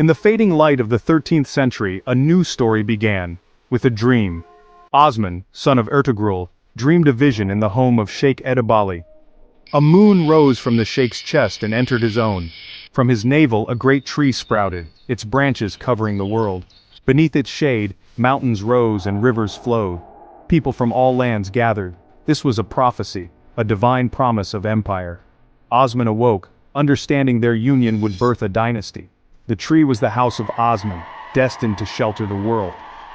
In the fading light of the 13th century, a new story began, with a dream. Osman, son of Ertugrul, dreamed a vision in the home of Sheikh Edebali. A moon rose from the sheikh's chest and entered his own. From his navel a great tree sprouted, its branches covering the world. Beneath its shade, mountains rose and rivers flowed. People from all lands gathered. This was a prophecy, a divine promise of empire. Osman awoke, understanding their union would birth a dynasty. The tree was the house of Osman, destined to shelter the world.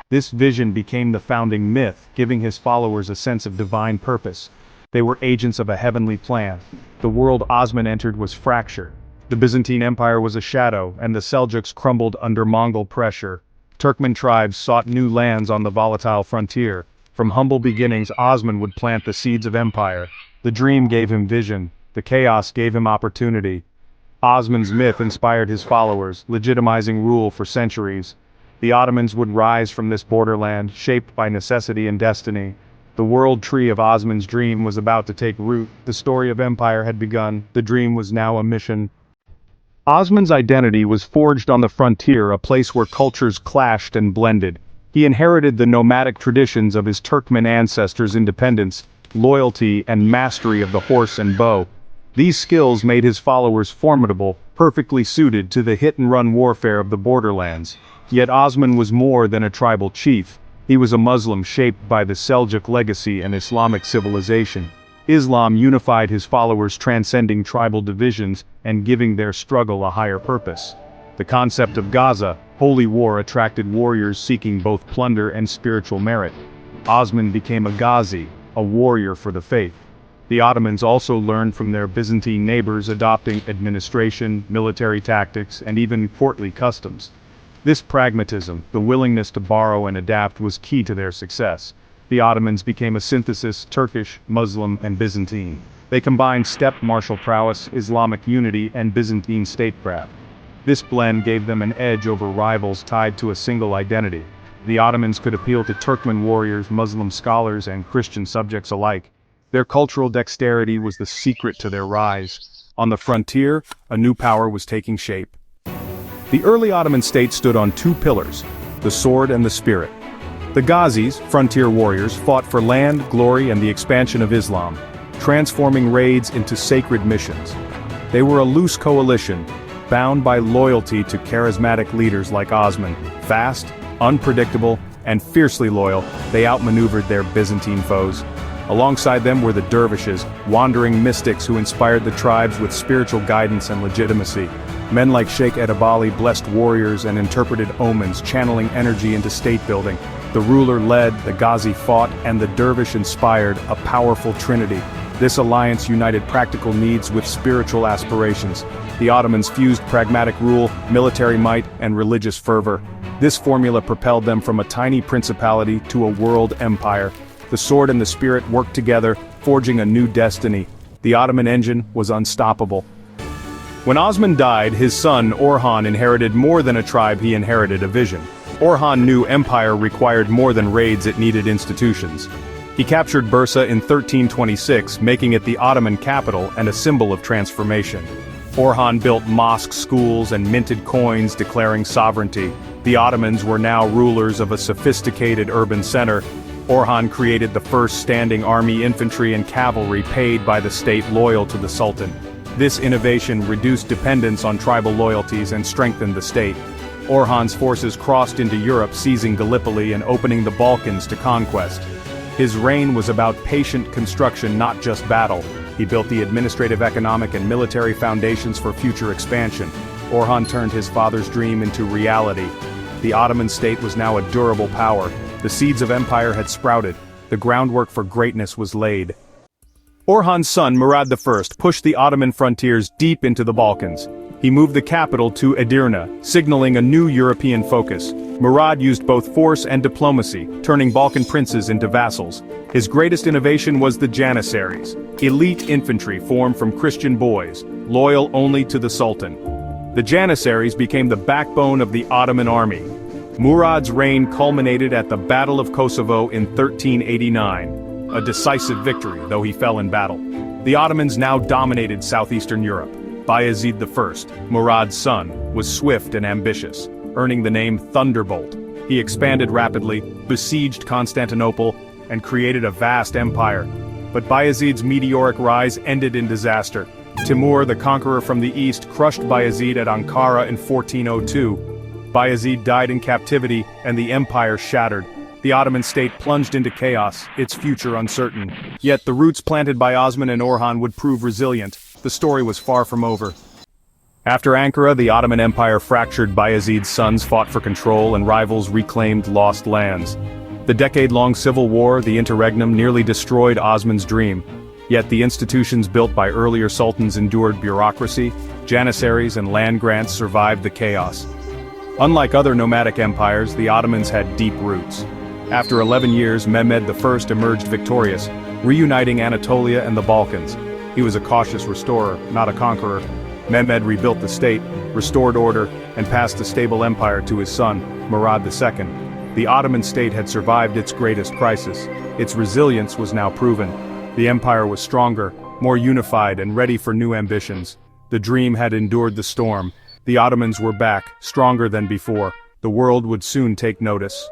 This vision became the founding myth, giving his followers a sense of divine purpose. They were agents of a heavenly plan. The world Osman entered was fractured. The Byzantine Empire was a shadow, and the Seljuks crumbled under Mongol pressure. Turkmen tribes sought new lands on the volatile frontier. From humble beginnings, Osman would plant the seeds of empire. The dream gave him vision. The chaos gave him opportunity. Osman's myth inspired his followers, legitimizing rule for centuries. The Ottomans would rise from this borderland, shaped by necessity and destiny. The world tree of Osman's dream was about to take root. The story of empire had begun. The dream was now a mission. Osman's identity was forged on the frontier, a place where cultures clashed and blended. He inherited the nomadic traditions of his Turkmen ancestors' independence, loyalty, and mastery of the horse and bow. These skills made his followers formidable, perfectly suited to the hit-and-run warfare of the borderlands. Yet Osman was more than a tribal chief. He was a Muslim shaped by the Seljuk legacy and Islamic civilization. Islam unified his followers, transcending tribal divisions and giving their struggle a higher purpose. The concept of Gaza, holy war, attracted warriors seeking both plunder and spiritual merit. Osman became a Ghazi, a warrior for the faith. The Ottomans also learned from their Byzantine neighbors, adopting administration, military tactics, and even courtly customs. This pragmatism, the willingness to borrow and adapt, was key to their success. The Ottomans became a synthesis, Turkish, Muslim, and Byzantine. They combined steppe martial prowess, Islamic unity, and Byzantine statecraft. This blend gave them an edge over rivals tied to a single identity. The Ottomans could appeal to Turkmen warriors, Muslim scholars, and Christian subjects alike. Their cultural dexterity was the secret to their rise. On the frontier, a new power was taking shape. The early Ottoman state stood on two pillars, the sword and the spirit. The Ghazis, frontier warriors, fought for land, glory, and the expansion of Islam, transforming raids into sacred missions. They were a loose coalition, bound by loyalty to charismatic leaders like Osman. Fast, unpredictable, and fiercely loyal, they outmaneuvered their Byzantine foes. Alongside them were the dervishes, wandering mystics who inspired the tribes with spiritual guidance and legitimacy. Men like Sheikh Edebali blessed warriors and interpreted omens, channeling energy into state-building. The ruler led, the Ghazi fought, and the dervish inspired, a powerful trinity. This alliance united practical needs with spiritual aspirations. The Ottomans fused pragmatic rule, military might, and religious fervor. This formula propelled them from a tiny principality to a world empire. The sword and the spirit worked together, forging a new destiny. The Ottoman engine was unstoppable. When Osman died, his son Orhan inherited more than a tribe, he inherited a vision. Orhan knew empire required more than raids, it needed institutions. He captured Bursa in 1326, making it the Ottoman capital and a symbol of transformation. Orhan built mosques, schools, and minted coins declaring sovereignty. The Ottomans were now rulers of a sophisticated urban center. Orhan created the first standing army, infantry, and cavalry paid by the state, loyal to the Sultan. This innovation reduced dependence on tribal loyalties and strengthened the state. Orhan's forces crossed into Europe, seizing Gallipoli and opening the Balkans to conquest. His reign was about patient construction, not just battle. He built the administrative, economic, and military foundations for future expansion. Orhan turned his father's dream into reality. The Ottoman state was now a durable power. The seeds of empire had sprouted. The groundwork for greatness was laid. Orhan's son, Murad I, pushed the Ottoman frontiers deep into the Balkans. He moved the capital to Edirne, signaling a new European focus. Murad used both force and diplomacy, turning Balkan princes into vassals. His greatest innovation was the Janissaries, elite infantry formed from Christian boys, loyal only to the Sultan. The Janissaries became the backbone of the Ottoman army. Murad's reign culminated at the Battle of Kosovo in 1389. A decisive victory, though he fell in battle. The Ottomans now dominated southeastern Europe. Bayezid I, Murad's son, was swift and ambitious, earning the name Thunderbolt. He expanded rapidly, besieged Constantinople, and created a vast empire. But Bayezid's meteoric rise ended in disaster. Timur, the conqueror from the east, crushed Bayezid at Ankara in 1402. Bayezid died in captivity, and the empire shattered. The Ottoman state plunged into chaos, its future uncertain. Yet the roots planted by Osman and Orhan would prove resilient. The story was far from over. After Ankara, the Ottoman Empire fractured. Bayezid's sons fought for control, and rivals reclaimed lost lands. The decade-long civil war, the interregnum, nearly destroyed Osman's dream. Yet the institutions built by earlier sultans endured bureaucracy, janissaries and land grants survived the chaos. Unlike other nomadic empires, the Ottomans had deep roots. After 11 years, Mehmed I emerged victorious, reuniting Anatolia and the Balkans. He was a cautious restorer, not a conqueror. Mehmed rebuilt the state, restored order, and passed a stable empire to his son, Murad II. The Ottoman state had survived its greatest crisis. Its resilience was now proven. The empire was stronger, more unified, and ready for new ambitions. The dream had endured the storm. The Ottomans were back, stronger than before. The world would soon take notice.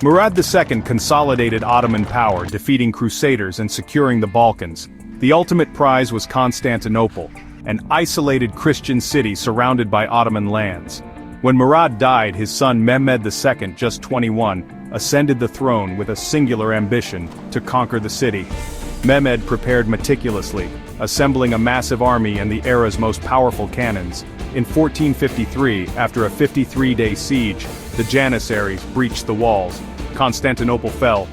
Murad II consolidated Ottoman power, defeating crusaders and securing the Balkans. The ultimate prize was Constantinople, an isolated Christian city surrounded by Ottoman lands. When Murad died, his son Mehmed II, just 21, ascended the throne with a singular ambition: to conquer the city. Mehmed prepared meticulously, assembling a massive army and the era's most powerful cannons. In 1453, after a 53-day siege, the janissaries breached the walls. Constantinople fell.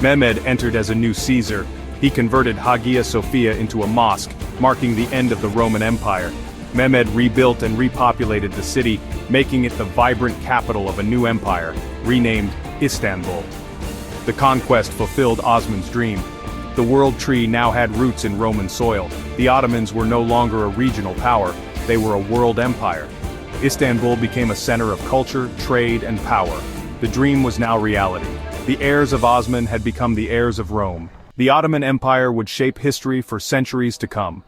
Mehmed entered as a new Caesar. He converted Hagia Sophia into a mosque, marking the end of the Roman Empire. Mehmed rebuilt and repopulated the city, making it the vibrant capital of a new empire, renamed Istanbul. The conquest fulfilled Osman's dream. The world tree now had roots in Roman soil. The Ottomans were no longer a regional power, they were a world empire. Istanbul became a center of culture, trade, and power. The dream was now reality. The heirs of Osman had become the heirs of Rome. The Ottoman Empire would shape history for centuries to come.